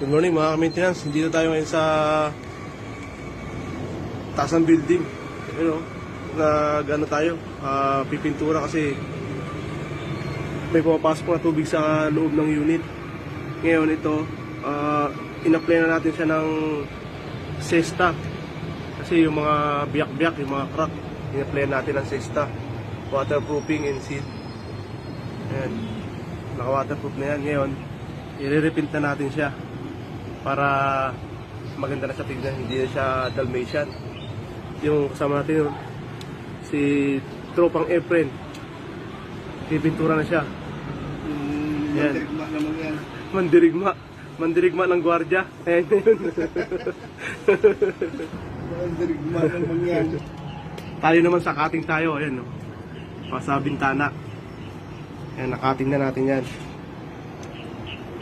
Good morning mga ka-maintenance. Dito tayo ngayon sa taas ng building. Nag-ano tayo, pipintura kasi may pumapasok na tubig sa loob ng unit. Ngayon ito, in-apply na natin siya ng sesta. Kasi yung mga biyak-biyak, yung mga crack, in-apply natin ng sesta. Waterproofing and seal. Ayan, naka-waterproof na yan. Ngayon, i-repaint na natin siya para maganda na siya tignan, hindi na siya Dalmatian. Yung kasama natin yun, si Tropang Efren, pipintura na siya. Yan. Mandirigma naman yan. Mandirigma ng gwardiya. Ayan na yun. Mandirigma naman yan. Tayo naman sa cutting tayo, ayan no. Pasa bintana. Ayan, nakating na natin yan.